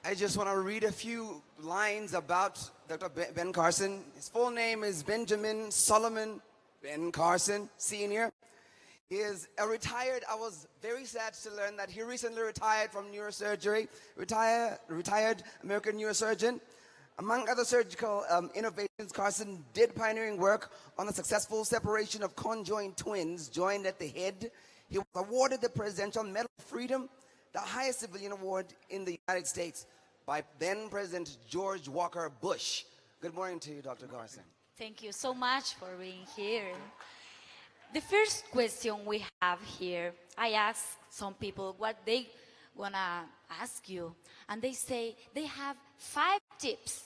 I just want to read a few lines about Dr. Ben Carson. His full name is Benjamin Solomon Ben Carson, Sr. He is a retired, I was very sad to learn that he recently retired from neurosurgery, retired American neurosurgeon. Among other surgical innovations, Carson did pioneering work on the successful separation of conjoined twins joined at the head. He was awarded the Presidential Medal of Freedom, the highest civilian award in the United States, by then President George Walker Bush. Good morning to you, Dr. Carson. Thank you so much for being here. The first question we have here, I ask some people what they want to ask you, and they say they have 5 tips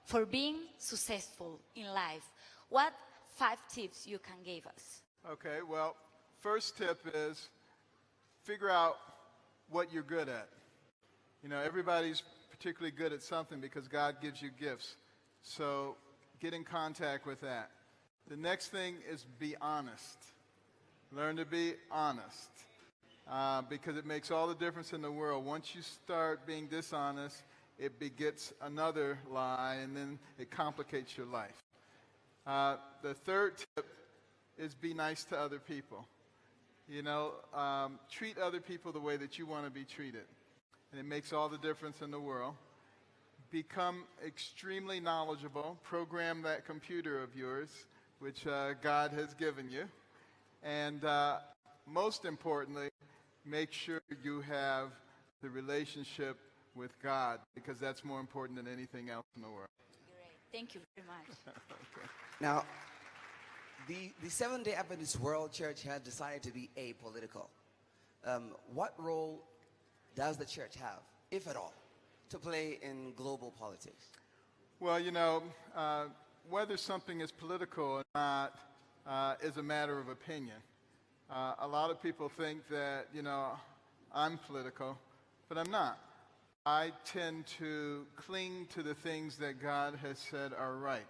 for being successful in life. What 5 tips you can give us? Okay, well, first tip is figure out what you're good at. You know, everybody's particularly good at something because God gives you gifts. So get in contact with that. The next thing is be honest. Learn to be honest because it makes all the difference in the world. Once you start being dishonest, it begets another lie, and then it complicates your life. The third tip is be nice to other people. You know, treat other people the way that you want to be treated, and it makes all the difference in the world. Become extremely knowledgeable. Program that computer of yours, which God has given you. And most importantly, make sure you have the relationship with God, because that's more important than anything else in the world. Great. Thank you very much. Okay. Now, the Seventh-day Adventist World Church has decided to be apolitical. What role does the church have, if at all, to play in global politics? Well, you know, whether something is political or not is a matter of opinion. A lot of people think that, you know, I'm political, but I'm not. I tend to cling to the things that God has said are right.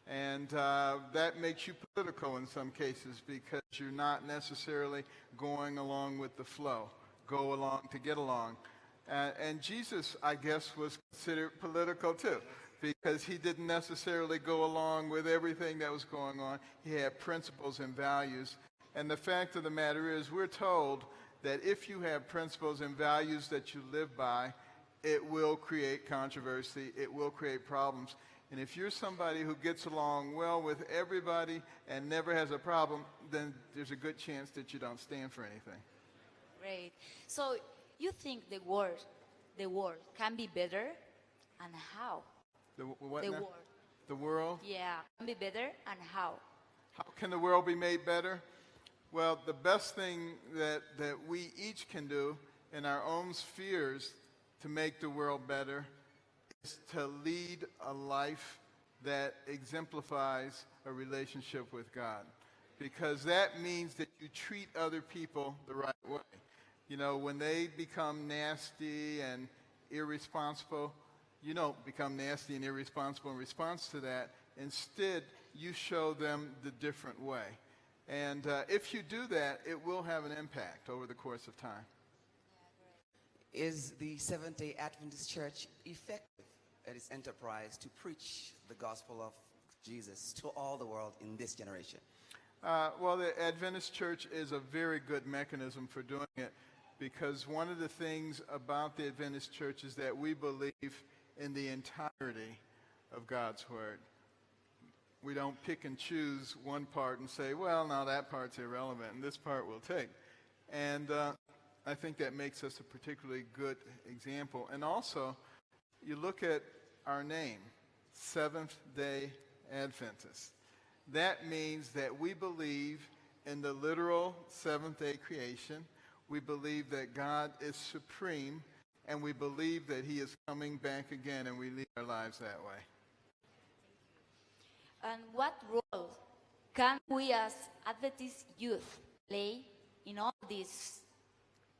And that makes you political in some cases because you're not necessarily going along with the flow, go along to get along. And Jesus, I guess, was considered political too, because he didn't necessarily go along with everything that was going on. He had principles and values. And the fact of the matter is, we're told that if you have principles and values that you live by, it will create controversy, it will create problems. And if you're somebody who gets along well with everybody and never has a problem, then there's a good chance that you don't stand for anything. Great. So you think the world can be better, and how? What the now? world. The world? Yeah, can be better, and how? How can the world be made better? Well, the best thing that we each can do in our own spheres to make the world better is to lead a life that exemplifies a relationship with God. Because that means that you treat other people the right way. You know, when they become nasty and irresponsible, you don't become nasty and irresponsible in response to that. Instead, you show them the different way. And if you do that, it will have an impact over the course of time. Is the Seventh-day Adventist Church effective at its enterprise to preach the gospel of Jesus to all the world in this generation? Well, the Adventist Church is a very good mechanism for doing it, because one of the things about the Adventist Church is that we believe in the entirety of God's Word. We don't pick and choose one part and say, well, now that part's irrelevant and this part we'll take. And I think that makes us a particularly good example. And also, you look at our name, Seventh-day Adventist. That means that we believe in the literal seventh-day creation. We believe that God is supreme, and we believe that he is coming back again, and we lead our lives that way. And what role can we as Adventist youth play in all this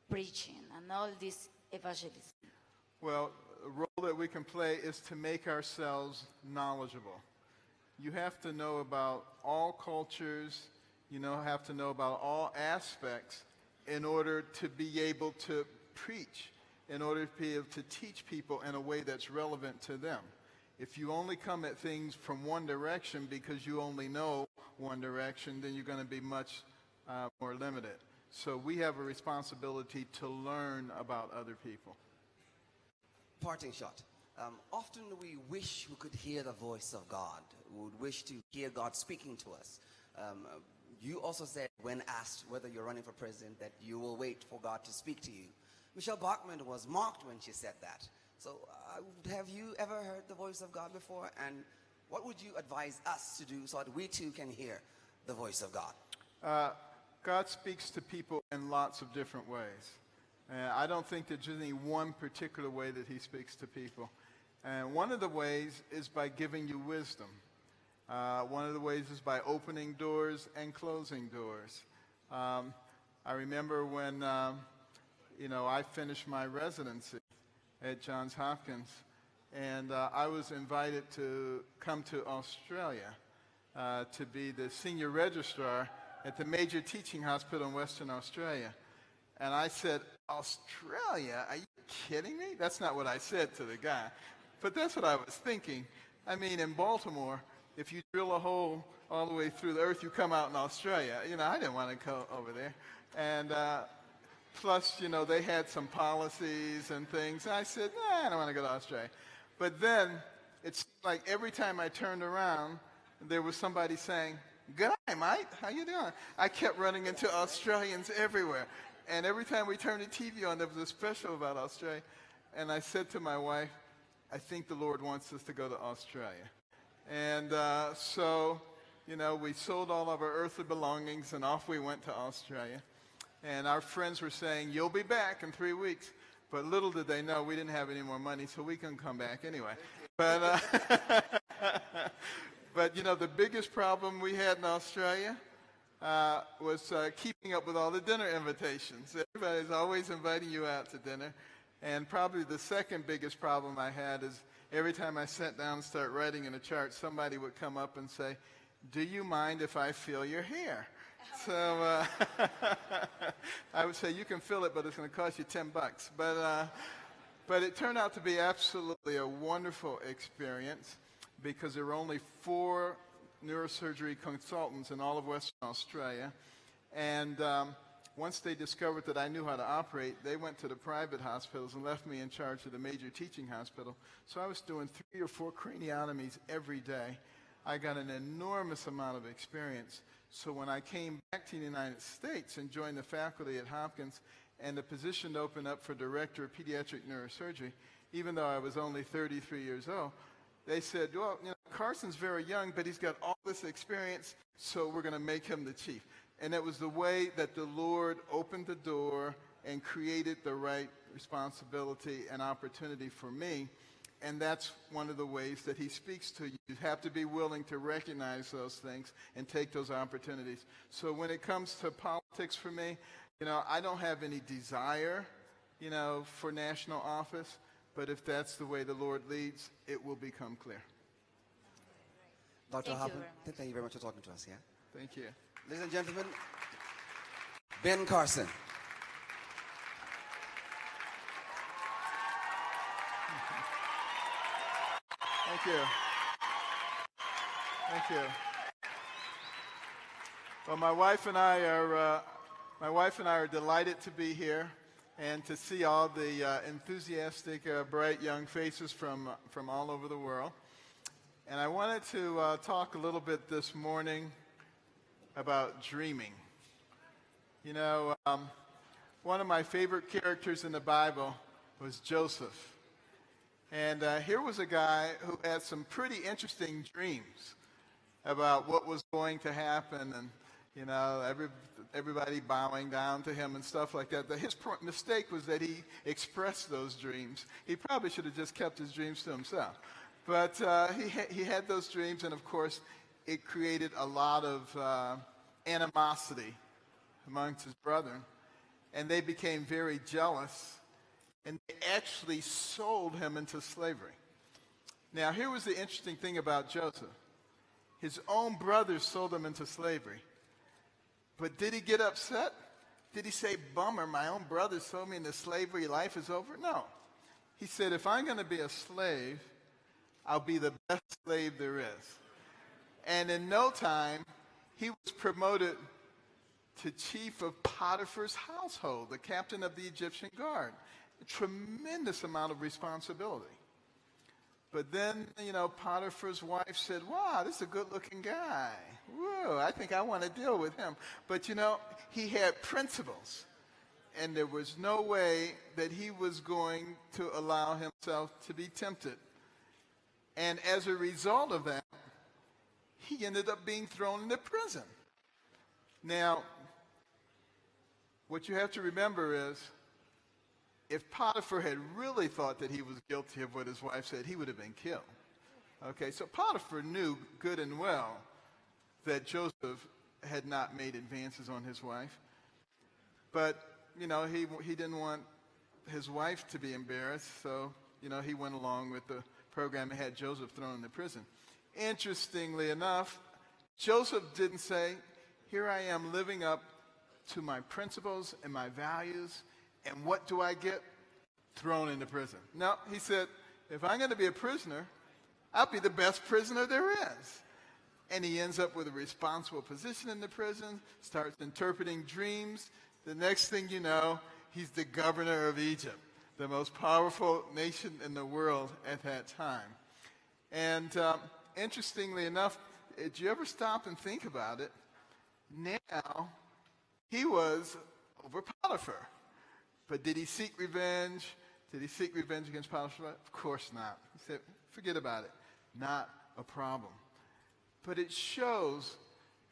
preaching and all this evangelism? Well, the role that we can play is to make ourselves knowledgeable. You have to know about all cultures, have to know about all aspects in order to be able to preach in order to be able to teach people in a way that's relevant to them. If you only come at things from one direction because you only know one direction, then you're going to be much more limited. So we have a responsibility to learn about other people. Parting shot. Often we wish we could hear the voice of God. We would wish to hear God speaking to us. You also said, when asked whether you're running for president, that you will wait for God to speak to you. Michelle Bachmann was mocked when she said that. So have you ever heard the voice of God before? And what would you advise us to do so that we too can hear the voice of God? God speaks to people in lots of different ways. And I don't think there's any one particular way that he speaks to people. And one of the ways is by giving you wisdom. One of the ways is by opening doors and closing doors. I remember when I finished my residency at Johns Hopkins, and I was invited to come to Australia to be the senior registrar at the major teaching hospital in Western Australia. And I said, Australia? Are you kidding me? That's not what I said to the guy, but that's what I was thinking. I mean, in Baltimore, if you drill a hole all the way through the earth, you come out in Australia. I didn't want to go over there. And plus, they had some policies and things. And I said, I don't want to go to Australia. But then it seemed like every time I turned around, there was somebody saying, "Good day, mate. How you doing?" I kept running into Australians everywhere. And every time we turned the TV on, there was a special about Australia. And I said to my wife, I think the Lord wants us to go to Australia. And so we sold all of our earthly belongings, and off we went to Australia. And our friends were saying, "You'll be back in 3 weeks." But little did they know we didn't have any more money, so we couldn't come back anyway. But, but the biggest problem we had in Australia was keeping up with all the dinner invitations. Everybody's always inviting you out to dinner. And probably the second biggest problem I had is every time I sat down and started writing in a chart, somebody would come up and say, "Do you mind if I feel your hair?" So I would say, "You can fill it, but it's going to cost you $10. But it turned out to be absolutely a wonderful experience because there were only 4 neurosurgery consultants in all of Western Australia. And once they discovered that I knew how to operate, they went to the private hospitals and left me in charge of the major teaching hospital. So I was doing 3 or 4 craniotomies every day. I got an enormous amount of experience. So when I came back to the United States and joined the faculty at Hopkins, and the position opened up for director of pediatric neurosurgery, even though I was only 33 years old, they said, "Well, Carson's very young, but he's got all this experience, so we're going to make him the chief." And it was the way that the Lord opened the door and created the right responsibility and opportunity for me. And that's one of the ways that he speaks to you. You have to be willing to recognize those things and take those opportunities. So when it comes to politics for me, I don't have any desire, for national office. But if that's the way the Lord leads, it will become clear. Dr. Thank you Hoppen, very much. thank you very much for talking to us, yeah? Thank you. Ladies and gentlemen, Ben Carson. Thank you. Thank you. Well, my wife and I are delighted to be here and to see all the enthusiastic, bright young faces from all over the world. And I wanted to talk a little bit this morning about dreaming. One of my favorite characters in the Bible was Joseph. And here was a guy who had some pretty interesting dreams about what was going to happen, and everybody bowing down to him and stuff like that. His mistake was that he expressed those dreams. He probably should have just kept his dreams to himself. But he had those dreams, and of course, it created a lot of animosity amongst his brethren, and they became very jealous, and they actually sold him into slavery. Now, here was the interesting thing about Joseph. His own brothers sold him into slavery. But did he get upset? Did he say, bummer, my own brother sold me into slavery, life is over? No. He said, if I'm going to be a slave, I'll be the best slave there is. And in no time, he was promoted to chief of Potiphar's household, the captain of the Egyptian guard. A tremendous amount of responsibility. But then, Potiphar's wife said, wow, this is a good-looking guy. Whoa, I think I want to deal with him. But, he had principles. And there was no way that he was going to allow himself to be tempted. And as a result of that, he ended up being thrown into prison. Now, what you have to remember is, if Potiphar had really thought that he was guilty of what his wife said, he would have been killed. Okay, so Potiphar knew good and well that Joseph had not made advances on his wife. But, he didn't want his wife to be embarrassed, so, he went along with the program and had Joseph thrown into prison. Interestingly enough, Joseph didn't say, here I am living up to my principles and my values, and what do I get? Thrown into prison. No, he said, if I'm going to be a prisoner, I'll be the best prisoner there is. And he ends up with a responsible position in the prison, starts interpreting dreams. The next thing you know, he's the governor of Egypt, the most powerful nation in the world at that time. And interestingly enough, did you ever stop and think about it? Now, he was over Potiphar. But did he seek revenge? Did he seek revenge against Potiphar? Of course not. He said, forget about it. Not a problem. But it shows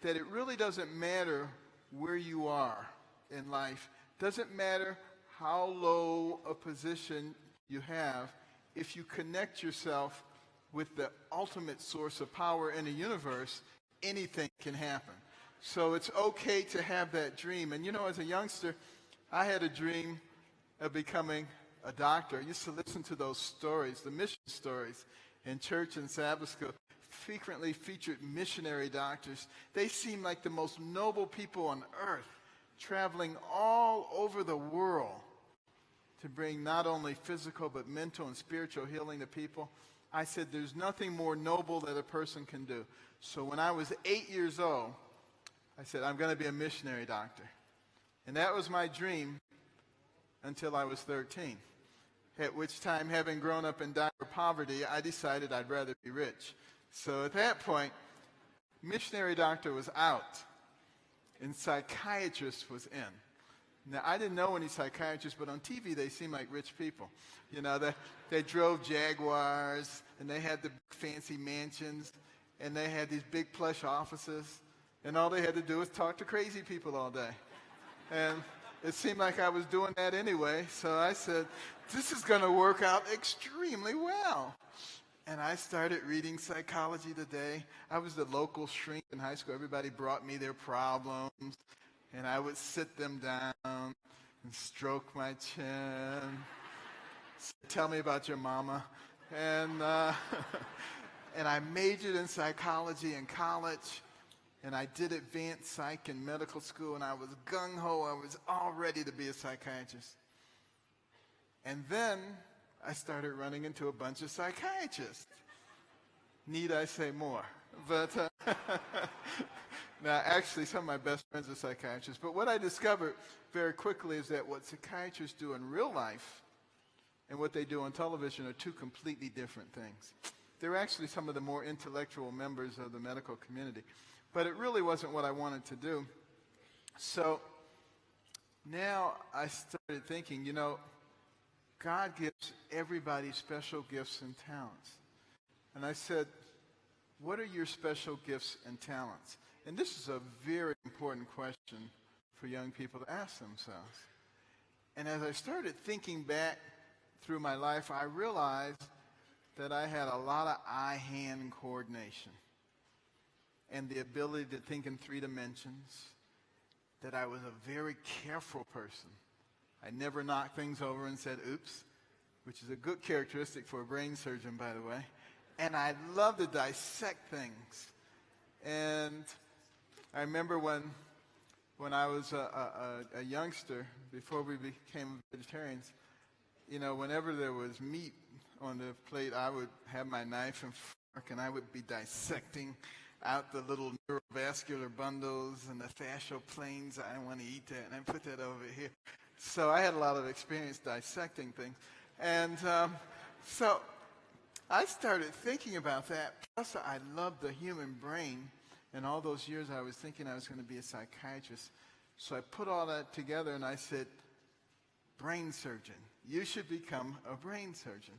that it really doesn't matter where you are in life. Doesn't matter how low a position you have. If you connect yourself with the ultimate source of power in the universe, anything can happen. So it's okay to have that dream. And as a youngster, I had a dream of becoming a doctor. I used to listen to those stories, the mission stories in church and Sabbath school. Frequently featured missionary doctors. They seemed like the most noble people on earth, traveling all over the world to bring not only physical but mental and spiritual healing to people. I said, there's nothing more noble that a person can do. So when I was 8 years old, I said, I'm going to be a missionary doctor. And that was my dream until I was 13, at which time, having grown up in dire poverty, I decided I'd rather be rich. So at that point, missionary doctor was out, and psychiatrist was in. Now, I didn't know any psychiatrists, but on TV, they seemed like rich people. They drove Jaguars, and they had the fancy mansions, and they had these big plush offices, and all they had to do was talk to crazy people all day. And it seemed like I was doing that anyway, so I said, this is going to work out extremely well. And I started reading Psychology Today. I was the local shrink in high school. Everybody brought me their problems, and I would sit them down and stroke my chin. Tell me about your mama. And and I majored in psychology in college. And I did advanced psych in medical school, and I was gung-ho. I was all ready to be a psychiatrist. And then I started running into a bunch of psychiatrists. Need I say more? But now, actually, some of my best friends are psychiatrists. But what I discovered very quickly is that what psychiatrists do in real life and what they do on television are two completely different things. They're actually some of the more intellectual members of the medical community. But it really wasn't what I wanted to do. So now I started thinking, God gives everybody special gifts and talents. And I said, what are your special gifts and talents? And this is a very important question for young people to ask themselves. And as I started thinking back through my life, I realized that I had a lot of eye-hand coordination and the ability to think in 3 dimensions, that I was a very careful person. I never knocked things over and said, oops, which is a good characteristic for a brain surgeon, by the way. And I love to dissect things. And I remember when when I was a youngster, before we became vegetarians, you know, whenever there was meat on the plate, I would have my knife and fork, and I would be dissecting out the little neurovascular bundles and the fascial planes. I want to eat that, and I put that over here. So I had a lot of experience dissecting things. And so I started thinking about that. Plus, I loved the human brain. And all those years I was thinking I was going to be a psychiatrist. So I put all that together and I said, brain surgeon. You should become a brain surgeon.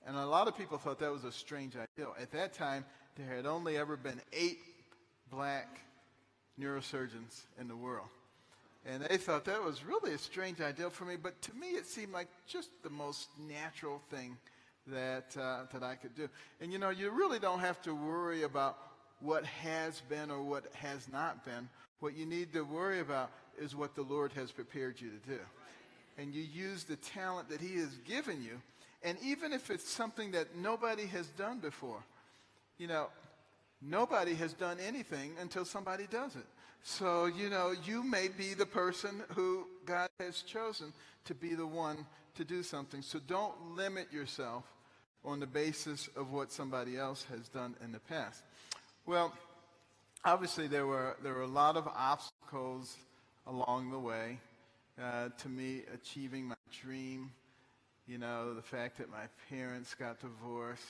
And a lot of people thought that was a strange idea. At that time, there had only ever been 8 black neurosurgeons in the world. And they thought that was really a strange idea for me. But to me, it seemed like just the most natural thing that I could do. And you know, you really don't have to worry about what has been or what has not been. What you need to worry about is what the Lord has prepared you to do. And you use the talent that he has given you. And even if it's something that nobody has done before, you know, nobody has done anything until somebody does it. So, you know, you may be the person who God has chosen to be the one to do something. So don't limit yourself on the basis of what somebody else has done in the past. Well, obviously there were a lot of obstacles along the way to me achieving my dream. You know, the fact that my parents got divorced,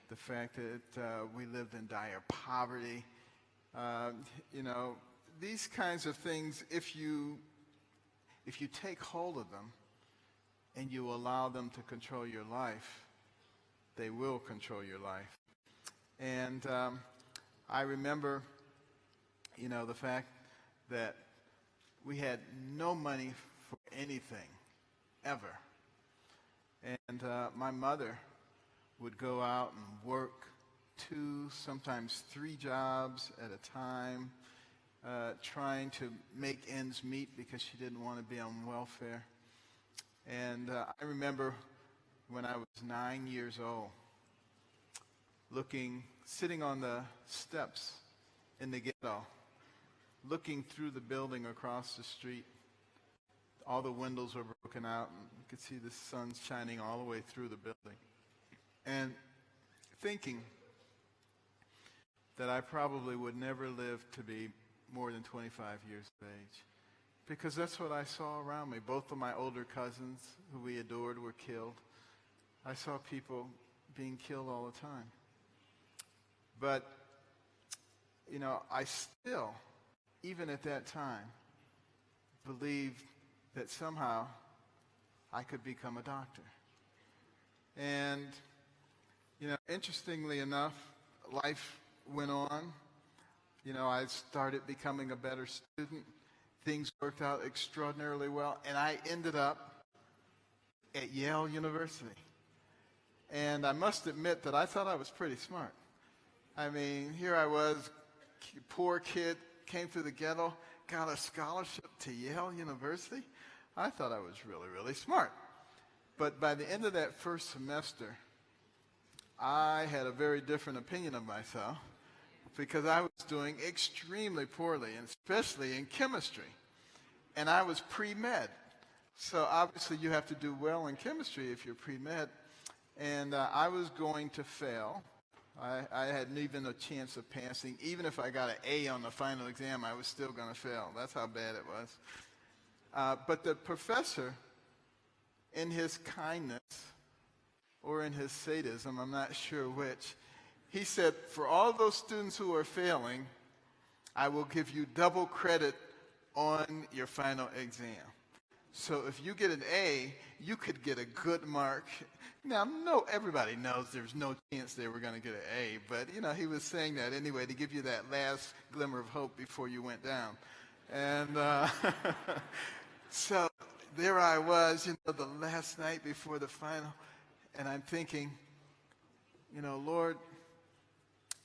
the fact that we lived in dire poverty. You know, these kinds of things, if you take hold of them and you allow them to control your life, they will control your life. And I remember, you know, the fact that we had no money for anything, ever. And my mother would go out and work 2, sometimes 3 jobs at a time, trying to make ends meet because she didn't want to be on welfare. And I remember when I was 9 years old, sitting on the steps in the ghetto, looking through the building across the street. All the windows were broken out, and you could see the sun shining all the way through the building. And thinking that I probably would never live to be more than 25 years of age. Because that's what I saw around me. Both of my older cousins, who we adored, were killed. I saw people being killed all the time. But, you know, I still, even at that time, believed that somehow I could become a doctor. And, you know, interestingly enough, life went on. You know, I started becoming a better student. Things worked out extraordinarily well, and I ended up at Yale University. And I must admit that I thought I was pretty smart. I mean, here I was, poor kid, came through the ghetto, got a scholarship to Yale University. I thought I was really, really smart. But by the end of that first semester, I had a very different opinion of myself because I was doing extremely poorly, and especially in chemistry. And I was pre-med. So obviously you have to do well in chemistry if you're pre-med. And I was going to fail. I hadn't even a chance of passing. Even if I got an A on the final exam, I was still going to fail. That's how bad it was. But the professor, in his kindness, or in his sadism, I'm not sure which, he said, for all those students who are failing, I will give you double credit on your final exam. So if you get an A, you could get a good mark. Now, no, everybody knows there's no chance they were going to get an A, but, you know, he was saying that anyway to give you that last glimmer of hope before you went down. And so there I was, you know, the last night before the final, and I'm thinking, you know, Lord,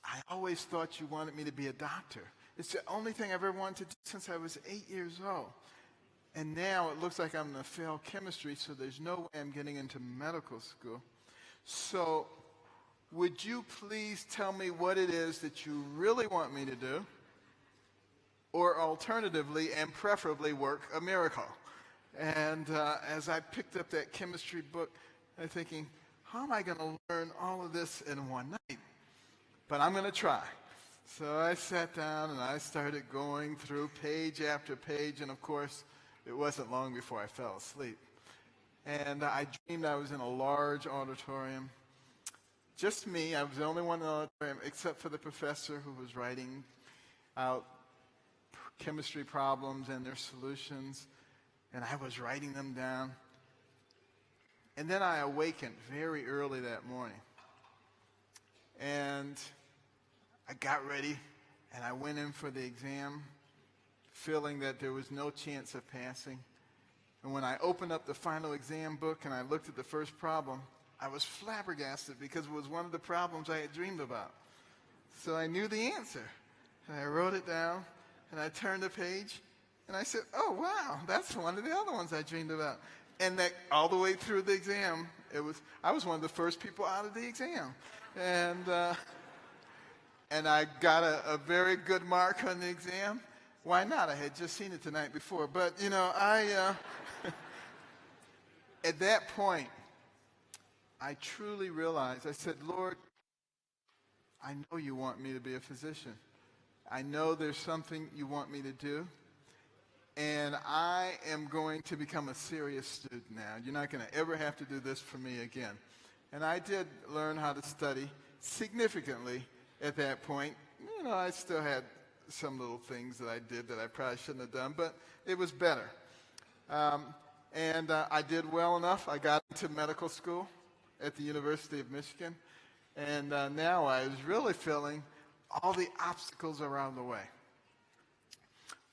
I always thought you wanted me to be a doctor. It's the only thing I've ever wanted to do since I was 8 years old. And now it looks like I'm going to fail chemistry, so there's no way I'm getting into medical school. So would you please tell me what it is that you really want me to do? or alternatively and preferably work a miracle. And as I picked up that chemistry book, I'm thinking, how am I going to learn all of this in one night? But I'm going to try. So I sat down and I started going through page after page, and of course, it wasn't long before I fell asleep. And I dreamed I was in a large auditorium. Just me, I was the only one in the auditorium except for the professor who was writing out chemistry problems and their solutions, and I was writing them down. And then I awakened very early that morning. And I got ready, and I went in for the exam, feeling that there was no chance of passing. And when I opened up the final exam book and I looked at the first problem, I was flabbergasted because it was one of the problems I had dreamed about. So I knew the answer. And I wrote it down, and I turned the page, and I said, oh, wow, that's one of the other ones I dreamed about. And that all the way through the exam, I was one of the first people out of the exam. And I got a very good mark on the exam. Why not? I had just seen it the night before. But, at that point, I truly realized, I said, Lord, I know you want me to be a physician. I know there's something you want me to do. And I am going to become a serious student now. You're not going to ever have to do this for me again. And I did learn how to study significantly at that point. I still had some little things that I did that I probably shouldn't have done, but it was better. And I did well enough. I got into medical school at the University of Michigan. And now I was really feeling all the obstacles around the way.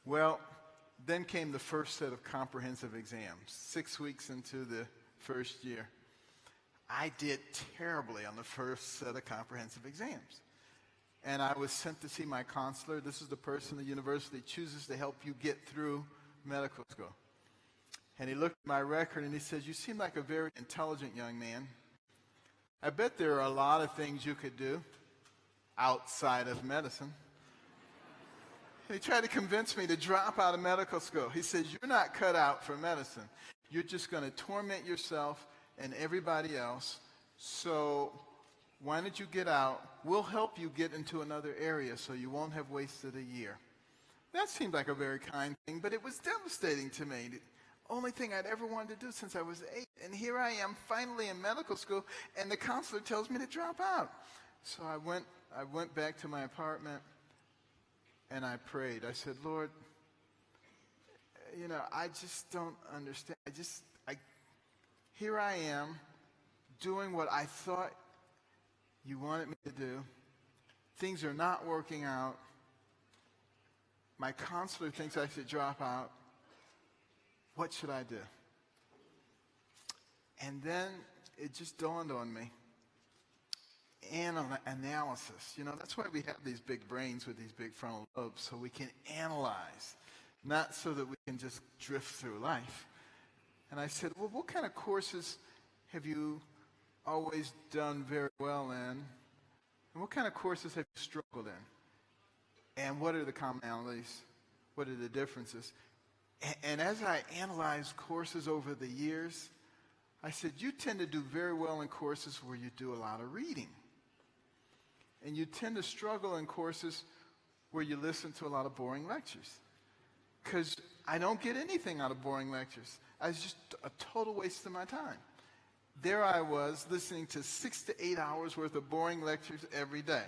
Well, then came the first set of comprehensive exams, 6 weeks into the first year. I did terribly on the first set of comprehensive exams. And I was sent to see my counselor. This is the person the university chooses to help you get through medical school. And he looked at my record and he says, you seem like a very intelligent young man. I bet there are a lot of things you could do outside of medicine. He tried to convince me to drop out of medical school. He says, you're not cut out for medicine. You're just going to torment yourself and everybody else. So why don't you get out? We'll help you get into another area so you won't have wasted a year. That seemed like a very kind thing, but it was devastating to me. The only thing I'd ever wanted to do since I was 8. And here I am finally in medical school, and the counselor tells me to drop out. So I went back to my apartment, and I prayed. I said, Lord, I just don't understand. Here I am doing what I thought you wanted me to do. Things are not working out. My counselor thinks I should drop out. What should I do? And then it just dawned on me. Analysis. That's why we have these big brains with these big frontal lobes, so we can analyze, not so that we can just drift through life. And I said, well, what kind of courses have you always done very well in? And what kind of courses have you struggled in? And what are the commonalities? What are the differences? And as I analyzed courses over the years, I said, you tend to do very well in courses where you do a lot of reading. And you tend to struggle in courses where you listen to a lot of boring lectures. Because I don't get anything out of boring lectures. It's just a total waste of my time. There I was listening to 6 to 8 hours worth of boring lectures every day.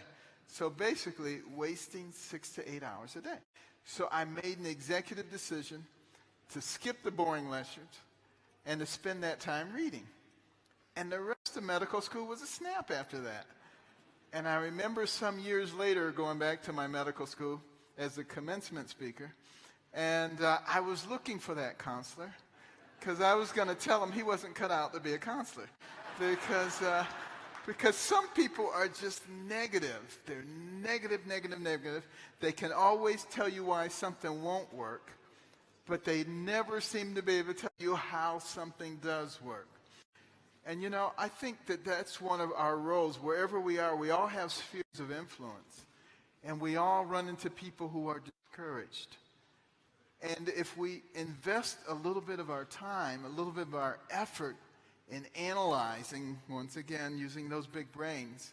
So basically wasting 6 to 8 hours a day. So I made an executive decision to skip the boring lectures and to spend that time reading. And the rest of medical school was a snap after that. And I remember some years later going back to my medical school as a commencement speaker, and I was looking for that counselor because I was going to tell him he wasn't cut out to be a counselor because some people are just negative. They're negative, negative, negative. They can always tell you why something won't work, but they never seem to be able to tell you how something does work. And I think that that's one of our roles. Wherever we are, we all have spheres of influence. And we all run into people who are encouraged. And if we invest a little bit of our time, a little bit of our effort in analyzing, once again, using those big brains,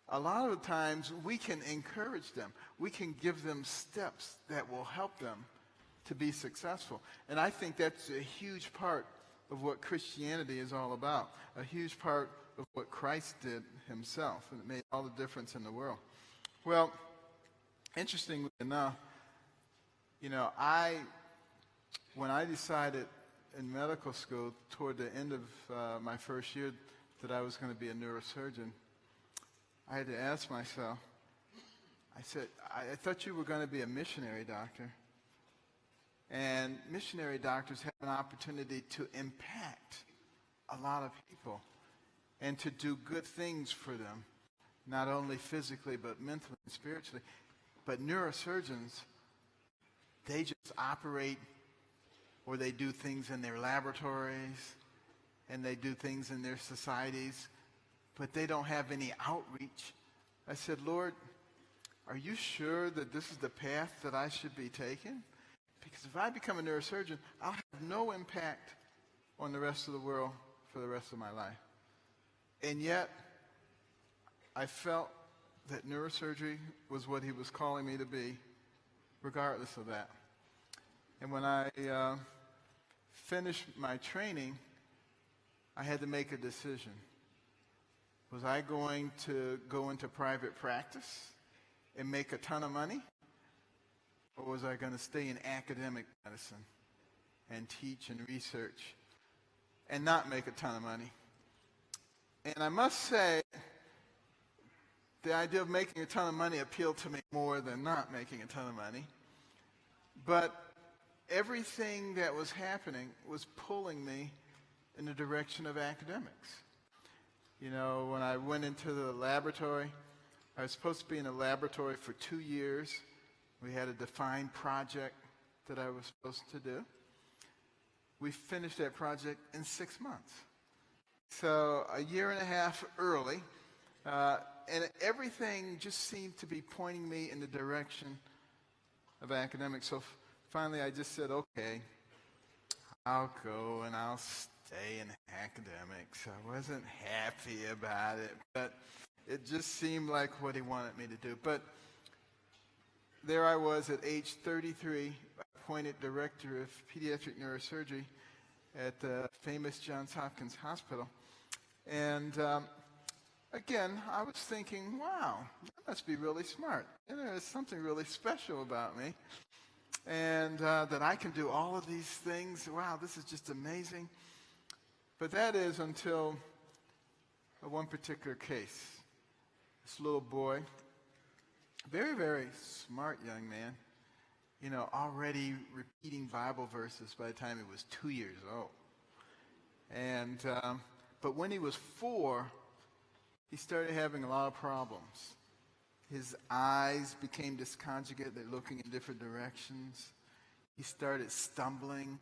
a lot of the times we can encourage them. We can give them steps that will help them to be successful. And I think that's a huge part of what Christianity is all about, a huge part of what Christ did himself, and it made all the difference in the world. Well, interestingly enough, when I decided in medical school toward the end of my first year that I was going to be a neurosurgeon, I had to ask myself, I said, I thought you were going to be a missionary doctor. And missionary doctors have an opportunity to impact a lot of people and to do good things for them, not only physically but mentally and spiritually. But neurosurgeons, they just operate, or they do things in their laboratories and they do things in their societies, but they don't have any outreach. I said, Lord, are you sure that this is the path that I should be taking? Because if I become a neurosurgeon, I'll have no impact on the rest of the world for the rest of my life. And yet, I felt that neurosurgery was what he was calling me to be, regardless of that. And when I finished my training, I had to make a decision. Was I going to go into private practice and make a ton of money? Or was I going to stay in academic medicine and teach and research and not make a ton of money? And I must say, the idea of making a ton of money appealed to me more than not making a ton of money. But everything that was happening was pulling me in the direction of academics. When I went into the laboratory, I was supposed to be in a laboratory for 2 years. We had a defined project that I was supposed to do. We finished that project in 6 months. So a year and a half early, and everything just seemed to be pointing me in the direction of academics. So finally I just said, okay, I'll go and I'll stay in academics. I wasn't happy about it, but it just seemed like what he wanted me to do. But there I was at age 33, appointed director of pediatric neurosurgery at the famous Johns Hopkins Hospital. And again, I was thinking, wow, that must be really smart. There's something really special about me. And that I can do all of these things. Wow, this is just amazing. But that is until one particular case. This little boy, very, very smart young man, already repeating Bible verses by the time he was 2 years old. And but when he was 4, he started having a lot of problems. His eyes became disconjugate. They're looking in different directions. He started stumbling.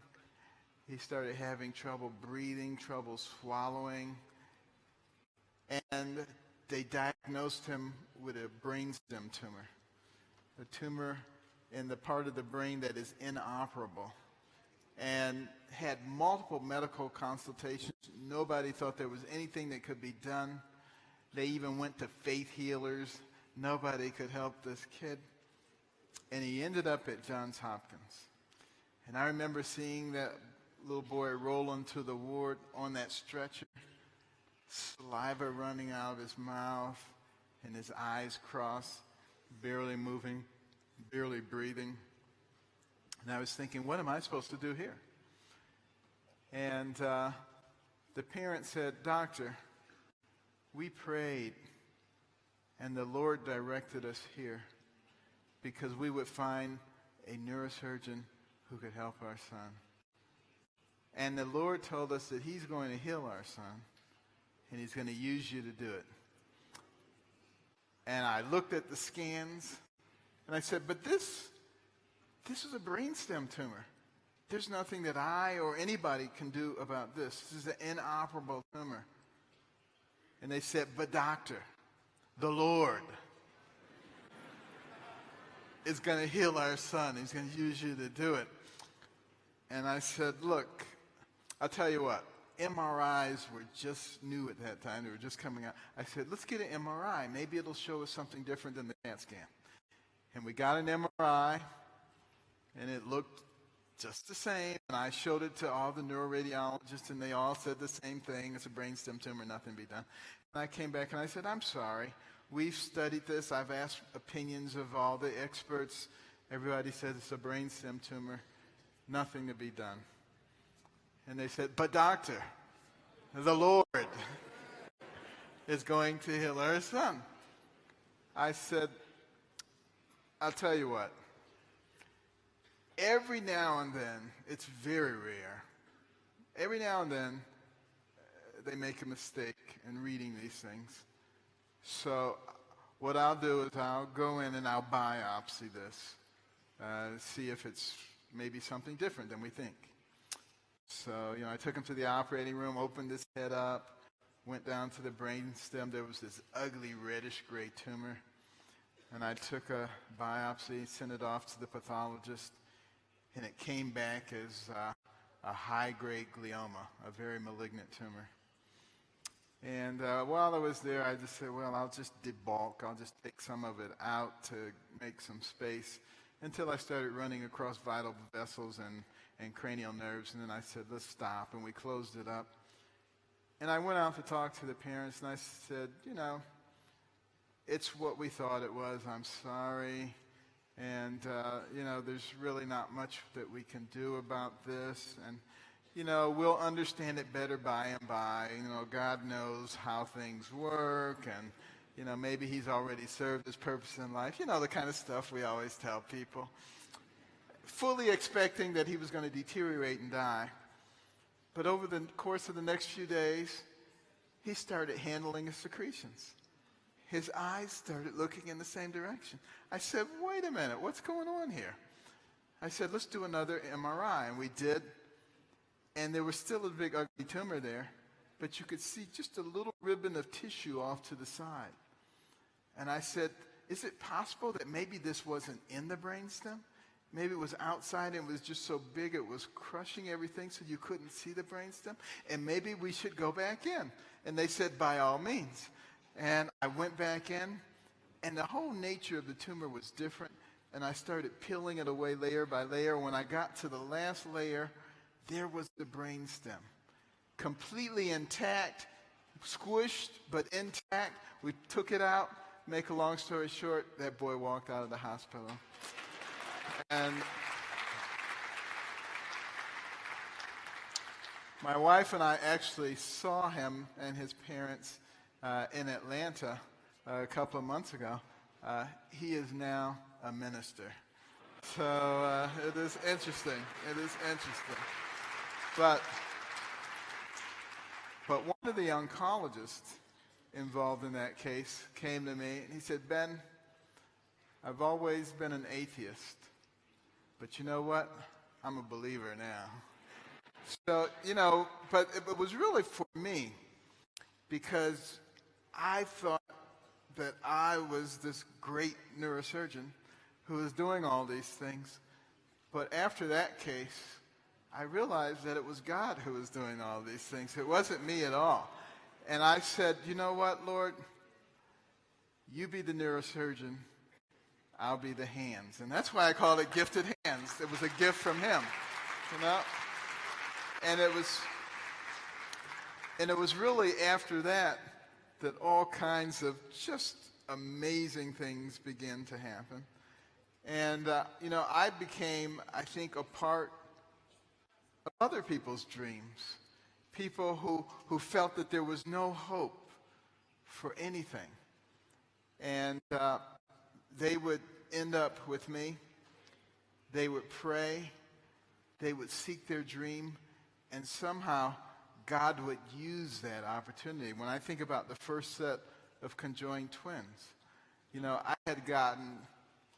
He started having trouble breathing, trouble swallowing. And they diagnosed him with a brainstem tumor, a tumor in the part of the brain that is inoperable, and had multiple medical consultations. Nobody thought there was anything that could be done. They even went to faith healers. Nobody could help this kid. And he ended up at Johns Hopkins. And I remember seeing that little boy roll into the ward on that stretcher, saliva running out of his mouth, and his eyes crossed, barely moving, barely breathing. And I was thinking, what am I supposed to do here? And the parent said, Doctor, we prayed, and the Lord directed us here because we would find a neurosurgeon who could help our son. And the Lord told us that he's going to heal our son, and he's going to use you to do it. And I looked at the scans, and I said, but this is a brainstem tumor. There's nothing that I or anybody can do about this. This is an inoperable tumor. And they said, but doctor, the Lord is going to heal our son. He's going to use you to do it. And I said, look, I'll tell you what. MRIs were just new at that time. They were just coming out. I said, let's get an MRI. Maybe it'll show us something different than the CAT scan. And we got an MRI, and it looked just the same. And I showed it to all the neuroradiologists, and they all said the same thing. It's a brainstem tumor, nothing to be done. And I came back, and I said, I'm sorry. We've studied this. I've asked opinions of all the experts. Everybody says it's a brainstem tumor, nothing to be done. And they said, but doctor, the Lord is going to heal our son. I said, I'll tell you what. Every now and then, it's very rare. Every now and then, they make a mistake in reading these things. So what I'll do is I'll go in and I'll biopsy this, see if it's maybe something different than we think. So, I took him to the operating room, opened his head up, went down to the brain stem. There was this ugly reddish-gray tumor. And I took a biopsy, sent it off to the pathologist, and it came back as a high-grade glioma, a very malignant tumor. And while I was there, I just said, well, I'll just debulk. I'll just take some of it out to make some space until I started running across vital vessels and cranial nerves. And then I said, let's stop. And we closed it up. And I went out to talk to the parents, and I said, it's what we thought it was. I'm sorry. And, there's really not much that we can do about this. And, we'll understand it better by and by. God knows how things work. And, maybe he's already served his purpose in life. The kind of stuff we always tell people. Fully expecting that he was going to deteriorate and die. But over the course of the next few days, he started handling his secretions. His eyes started looking in the same direction. I said, wait a minute, what's going on here? I said, let's do another MRI. And we did. And there was still a big ugly tumor there, but you could see just a little ribbon of tissue off to the side. And I said, is it possible that maybe this wasn't in the brainstem? Maybe it was outside and it was just so big it was crushing everything so you couldn't see the brainstem? And maybe we should go back in. And they said, by all means. And I went back in, and the whole nature of the tumor was different. And I started peeling it away layer by layer. When I got to the last layer, there was the brainstem, completely intact, squished, but intact. We took it out. Make a long story short, that boy walked out of the hospital. And my wife and I actually saw him and his parents in Atlanta a couple of months ago. He is now a minister. So it is interesting. It is interesting. But one of the oncologists involved in that case came to me and he said, Ben, I've always been an atheist, but you know what? I'm a believer now. So, but it was really for me because I thought that I was this great neurosurgeon who was doing all these things. But after that case, I realized that it was God who was doing all these things. It wasn't me at all. And I said, you know what, Lord? You be the neurosurgeon. I'll be the hands. And that's why I called it gifted hands. It was a gift from him, And it was really after that that all kinds of just amazing things began to happen. And, I became, I think, a part of other people's dreams. People who felt that there was no hope for anything. And they would end up with me. They would pray. They would seek their dream. And somehow God would use that opportunity. When I think about the first set of conjoined twins, I had gotten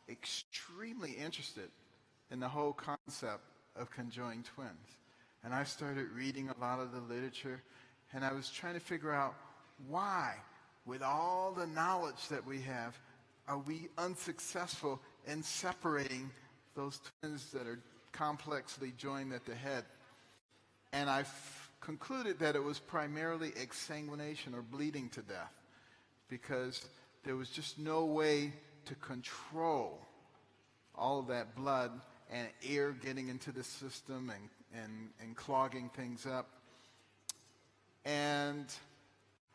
extremely interested in the whole concept of conjoined twins. And I started reading a lot of the literature, and I was trying to figure out why, with all the knowledge that we have, are we unsuccessful in separating those twins that are complexly joined at the head. And I concluded that it was primarily exsanguination or bleeding to death, because there was just no way to control all of that blood and air getting into the system and clogging things up. And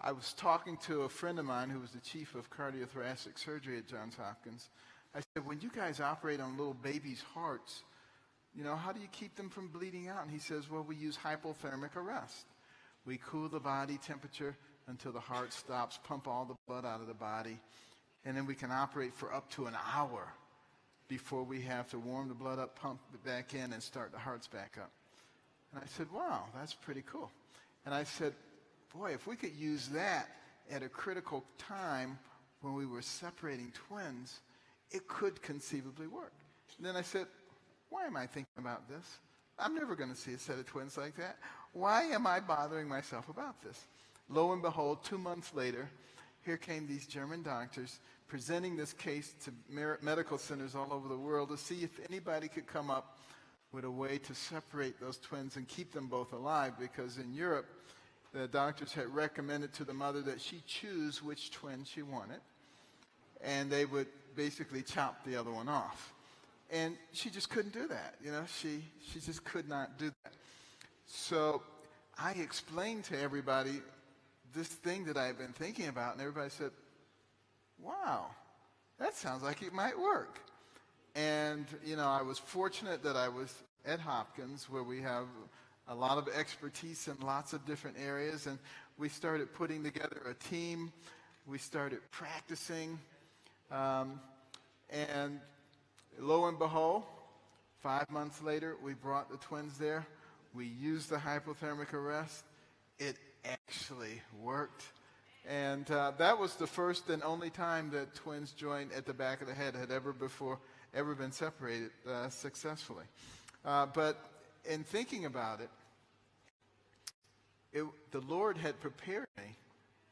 I was talking to a friend of mine who was the chief of cardiothoracic surgery at Johns Hopkins. I said, when you guys operate on little babies' hearts, how do you keep them from bleeding out? And he says, well, we use hypothermic arrest. We cool the body temperature until the heart stops, pump all the blood out of the body, and then we can operate for up to an hour before we have to warm the blood up, pump it back in, and start the hearts back up. And I said, wow, that's pretty cool. And I said, boy, if we could use that at a critical time when we were separating twins, it could conceivably work. And then I said, why am I thinking about this? I'm never going to see a set of twins like that. Why am I bothering myself about this? Lo and behold, 2 months later, here came these German doctors presenting this case to medical centers all over the world to see if anybody could come up with a way to separate those twins and keep them both alive, because in Europe, the doctors had recommended to the mother that she choose which twin she wanted, and they would basically chop the other one off. And she just couldn't do that. She just could not do that. So I explained to everybody this thing that I had been thinking about, and everybody said, wow, that sounds like it might work. And, I was fortunate that I was at Hopkins, where we have a lot of expertise in lots of different areas, and we started putting together a team. We started practicing, and lo and behold, 5 months later, we brought the twins there. We used the hypothermic arrest. It actually worked. And that was the first and only time that twins joined at the back of the head had ever been separated successfully. But in thinking about it, the Lord had prepared me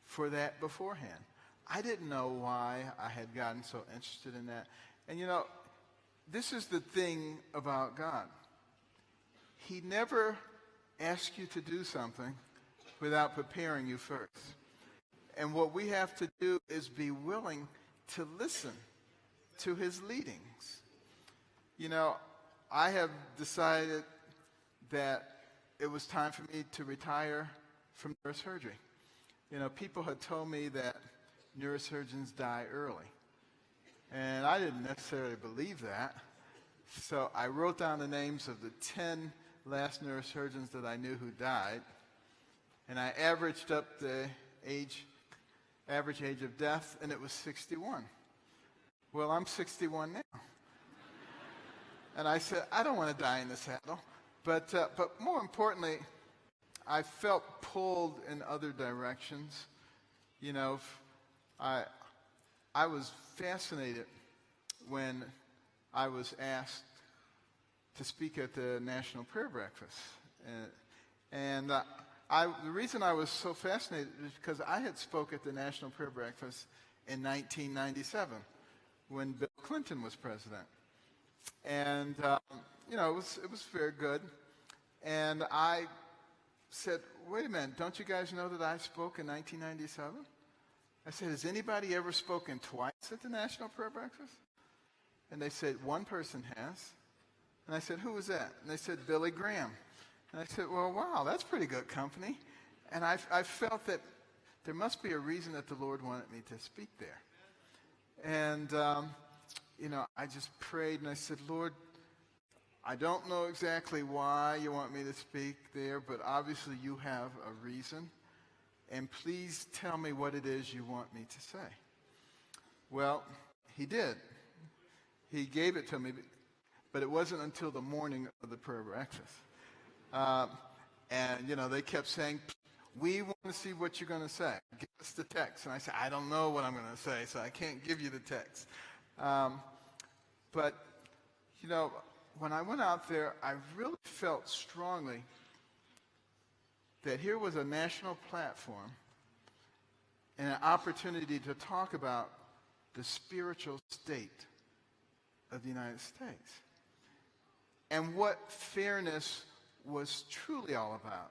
for that beforehand. I didn't know why I had gotten so interested in that. And this is the thing about God. He never asks you to do something without preparing you first. And what we have to do is be willing to listen to his leadings. I have decided that it was time for me to retire from neurosurgery. People had told me that neurosurgeons die early. And I didn't necessarily believe that. So I wrote down the names of the 10 last neurosurgeons that I knew who died. And I averaged up the average age of death, and it was 61. Well, I'm 61 now. And I said, I don't want to die in the saddle. But more importantly, I felt pulled in other directions. I was fascinated when I was asked to speak at the National Prayer Breakfast. The reason I was so fascinated is because I had spoke at the National Prayer Breakfast in 1997 when Bill Clinton was president. And, it was very good. And I said, wait a minute, don't you guys know that I spoke in 1997? I said, has anybody ever spoken twice at the National Prayer Breakfast? And they said, one person has. And I said, who was that? And they said, Billy Graham. And I said, well, wow, that's pretty good company. And I felt that there must be a reason that the Lord wanted me to speak there. And, I just prayed and I said, Lord, I don't know exactly why you want me to speak there, but obviously you have a reason. And please tell me what it is you want me to say. Well, he did. He gave it to me, but it wasn't until the morning of the prayer breakfast. They kept saying, we want to see what you're going to say. Give us the text. And I said, I don't know what I'm going to say, so I can't give you the text. But when I went out there, I really felt strongly that here was a national platform and an opportunity to talk about the spiritual state of the United States. And what fairness was truly all about,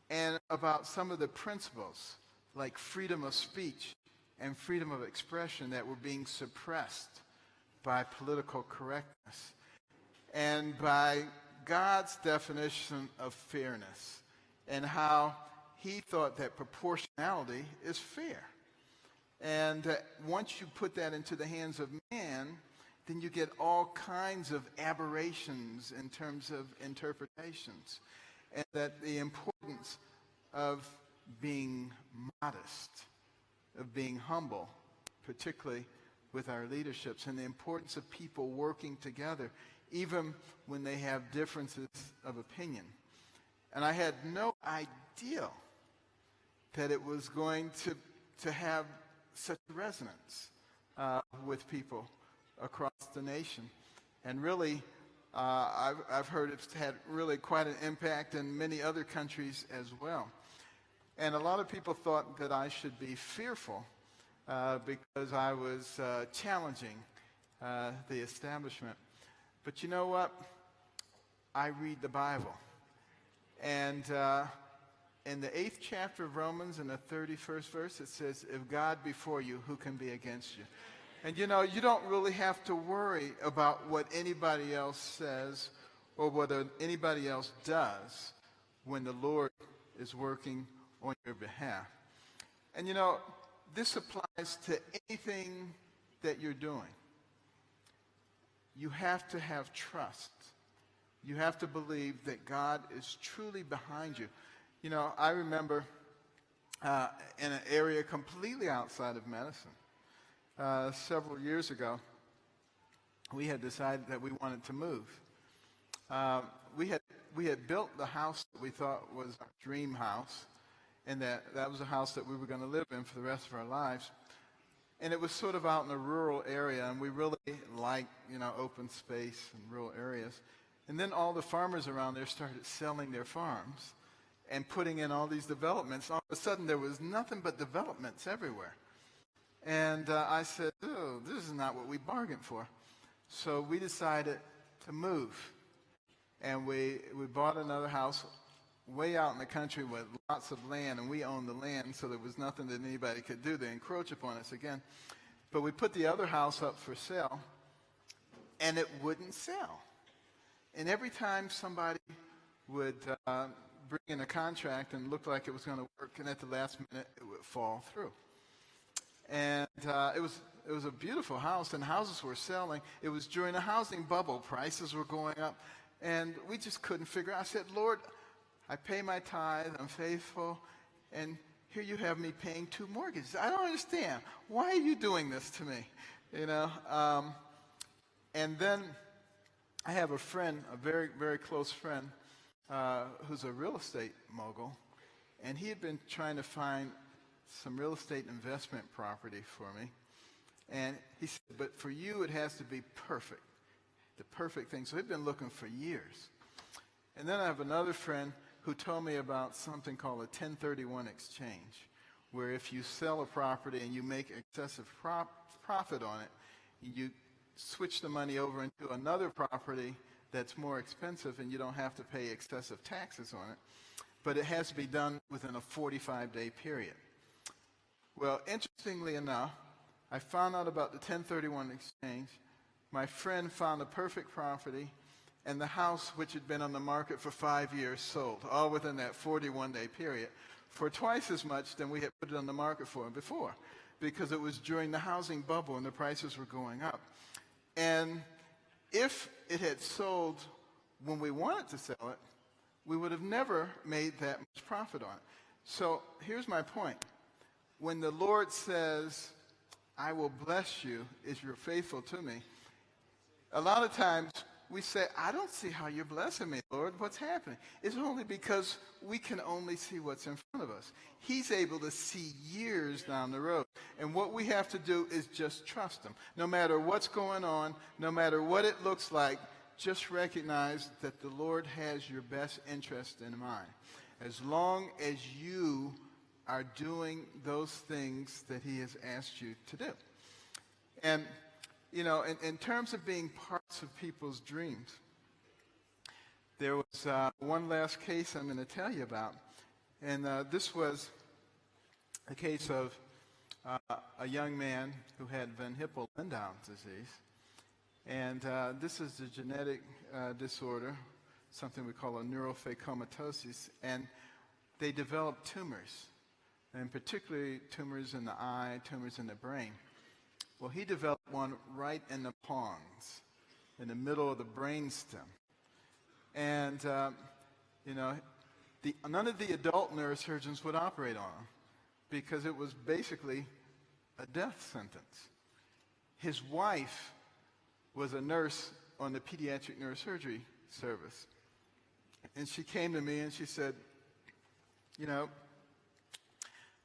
and about some of the principles like freedom of speech and freedom of expression that were being suppressed by political correctness, and by God's definition of fairness, and how he thought that proportionality is fair. And once you put that into the hands of man, then you get all kinds of aberrations in terms of interpretations. And that the importance of being modest, of being humble, particularly with our leaderships, and the importance of people working together, even when they have differences of opinion. And I had no idea that it was going to have such resonance with people across the nation. And really, I've heard it's had really quite an impact in many other countries as well. And a lot of people thought that I should be fearful because I was challenging the establishment. But you know what? I read the Bible. And in the 8th chapter of Romans, in the 31st verse, it says, if God be for you, who can be against you? And you know, you don't really have to worry about what anybody else says or what anybody else does when the Lord is working on your behalf. And you know, this applies to anything that you're doing. You have to have trust. You have to believe that God is truly behind you. You know, I remember in an area completely outside of medicine, several years ago, we had decided that we wanted to move. We had built the house that we thought was our dream house, and that was a house that we were going to live in for the rest of our lives. And it was sort of out in a rural area, and we really liked, you know, open space and rural areas. And then all the farmers around there started selling their farms and putting in all these developments. All of a sudden, there was nothing but developments everywhere. And I said, oh, this is not what we bargained for. So we decided to move. And we bought another house way out in the country with lots of land, and we owned the land, so there was nothing that anybody could do to encroach upon us again. But we put the other house up for sale, and it wouldn't sell. And every time somebody would bring in a contract and look like it was going to work, and at the last minute, it would fall through. And it was a beautiful house, and houses were selling. It was during a housing bubble. Prices were going up, and we just couldn't figure out. I said, Lord, I pay my tithe, I'm faithful, and here you have me paying 2 mortgages. I don't understand. Why are you doing this to me? You know? And then I have a friend, a very, very close friend, who's a real estate mogul, and he had been trying to find some real estate investment property for me. And he said, but for you, it has to be perfect, the perfect thing. So he'd been looking for years. And then I have another friend who told me about something called a 1031 exchange, where if you sell a property and you make excessive profit on it, you switch the money over into another property that's more expensive and you don't have to pay excessive taxes on it. But it has to be done within a 45-day period. Well, interestingly enough, I found out about the 1031 exchange. My friend found a perfect property, and the house, which had been on the market for 5 years, sold, all within that 41-day period, for twice as much than we had put it on the market for before, because it was during the housing bubble and the prices were going up. And if it had sold when we wanted to sell it, we would have never made that much profit on it. So here's my point. When the Lord says, I will bless you if you're faithful to me, a lot of times we say, I don't see how you're blessing me, Lord. What's happening? It's only because we can only see what's in front of us. He's able to see years down the road. And what we have to do is just trust him. No matter what's going on, no matter what it looks like, just recognize that the Lord has your best interest in mind. As long as you are doing those things that he has asked you to do. And you know, in terms of being parts of people's dreams, there was one last case I'm going to tell you about. And this was a case of a young man who had Van Hippel-Lindau disease. And this is a genetic disorder, something we call a neurophacomatosis. And they develop tumors, and particularly tumors in the eye, tumors in the brain. Well, he developed one right in the pons, in the middle of the brainstem. And, you know, none of the adult neurosurgeons would operate on him because it was basically a death sentence. His wife was a nurse on the pediatric neurosurgery service. And she came to me and she said, you know,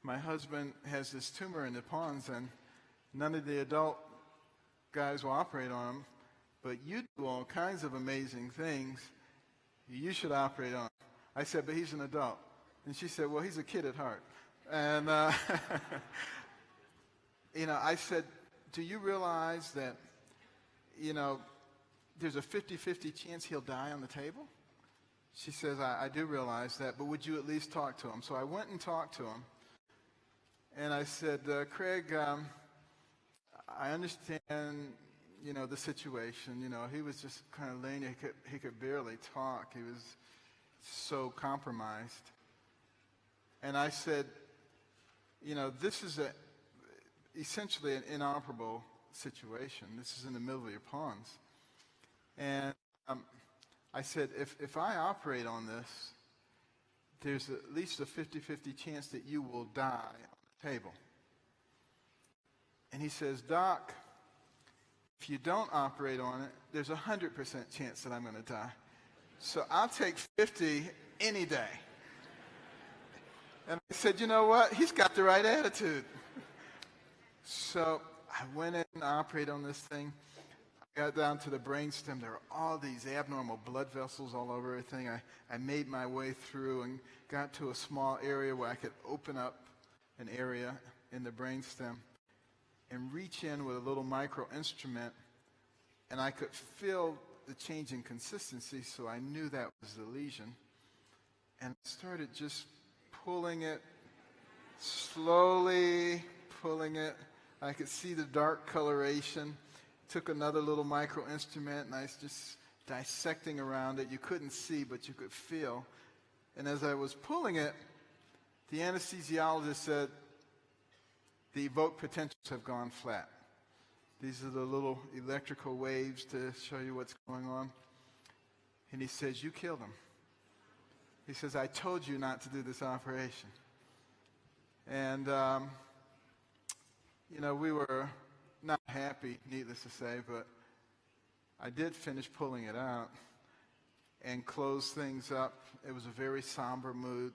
my husband has this tumor in the pons and none of the adult guys will operate on him, but you do all kinds of amazing things. You should operate on him. I said, but he's an adult. And she said, well, he's a kid at heart. And, you know, I said, do you realize that, you know, there's a 50-50 chance he'll die on the table? She says, I do realize that, but would you at least talk to him? So I went and talked to him. And I said, Craig, I understand, you know, the situation. You know, he was just kind of laying, he could barely talk. He was so compromised. And I said, you know, this is essentially an inoperable situation. This is in the middle of your pons. And I said, if I operate on this, there's at least a 50-50 chance that you will die on the table. And he says, Doc, if you don't operate on it, there's a 100% chance that I'm going to die. So I'll take 50 any day. And I said, you know what? He's got the right attitude. So I went in and operated on this thing. I got down to the brainstem. There were all these abnormal blood vessels all over everything. I made my way through and got to a small area where I could open up an area in the brainstem and reach in with a little micro instrument, and I could feel the change in consistency, so I knew that was the lesion. And I started just pulling it, slowly pulling it. I could see the dark coloration. Took another little micro instrument, and I was just dissecting around it. You couldn't see, but you could feel. And as I was pulling it, the anesthesiologist said, the evoked potentials have gone flat. These are the little electrical waves to show you what's going on. And he says, you killed him. He says, I told you not to do this operation. And, you know, we were not happy, needless to say, but I did finish pulling it out and close things up. It was a very somber mood.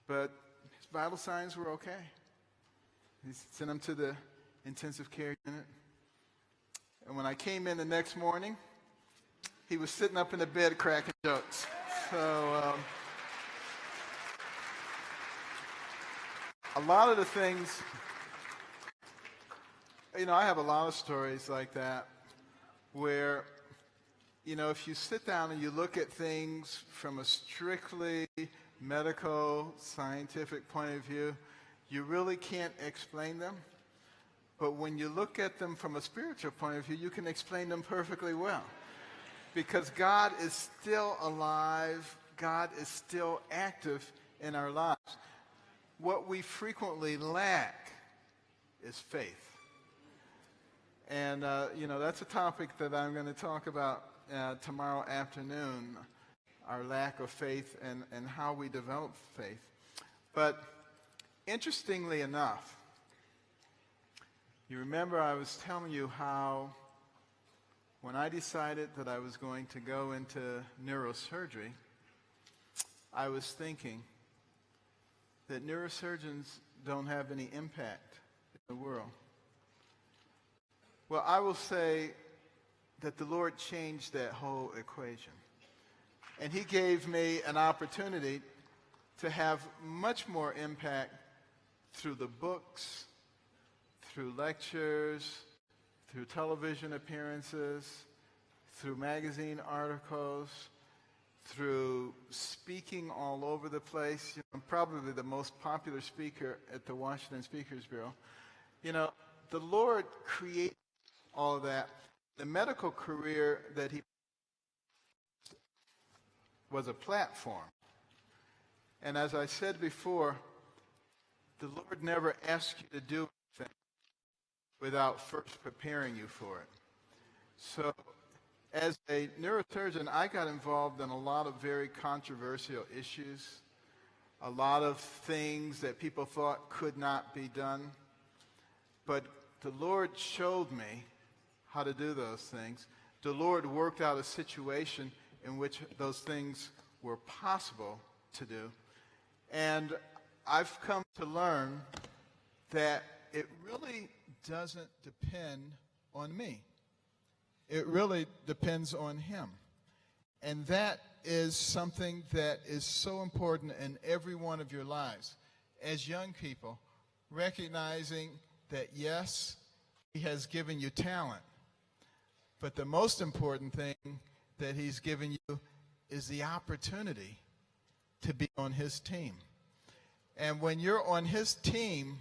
But his vital signs were okay. He sent him to the intensive care unit. And when I came in the next morning, he was sitting up in the bed cracking jokes. So a lot of the things, you know, I have a lot of stories like that where, you know, if you sit down and you look at things from a strictly medical, scientific point of view, you really can't explain them. But when you look at them from a spiritual point of view, you can explain them perfectly well. Because God is still alive, God is still active in our lives. What we frequently lack is faith. And, you know, that's a topic that I'm going to talk about tomorrow afternoon, our lack of faith and how we develop faith. But interestingly enough, you remember I was telling you how when I decided that I was going to go into neurosurgery, I was thinking that neurosurgeons don't have any impact in the world. Well, I will say that the Lord changed that whole equation. And He gave me an opportunity to have much more impact through the books, through lectures, through television appearances, through magazine articles, through speaking all over the place. You know, I'm probably the most popular speaker at the Washington Speakers Bureau. You know, the Lord created all of that. The medical career that he was a platform. And as I said before, the Lord never asks you to do anything without first preparing you for it. So as a neurosurgeon, I got involved in a lot of very controversial issues, a lot of things that people thought could not be done. But the Lord showed me how to do those things. The Lord worked out a situation in which those things were possible to do. And I've come to learn that it really doesn't depend on me. It really depends on him. And that is something that is so important in every one of your lives. As young people, recognizing that yes, he has given you talent, but the most important thing that he's given you is the opportunity to be on his team. And when you're on his team,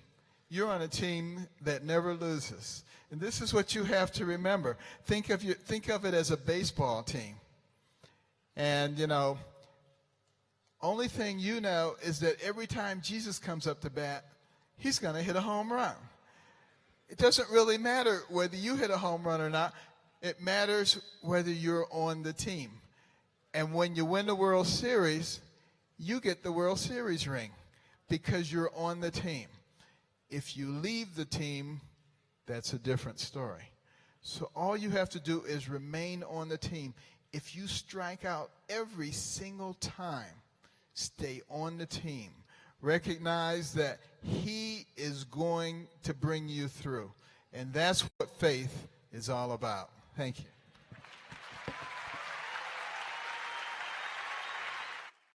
you're on a team that never loses. And this is what you have to remember. Think of it as a baseball team. And, you know, only thing you know is that every time Jesus comes up to bat, he's going to hit a home run. It doesn't really matter whether you hit a home run or not. It matters whether you're on the team. And when you win the World Series, you get the World Series ring because you're on the team. If you leave the team, that's a different story. So all you have to do is remain on the team. If you strike out every single time, stay on the team. Recognize that he is going to bring you through. And that's what faith is all about. Thank you.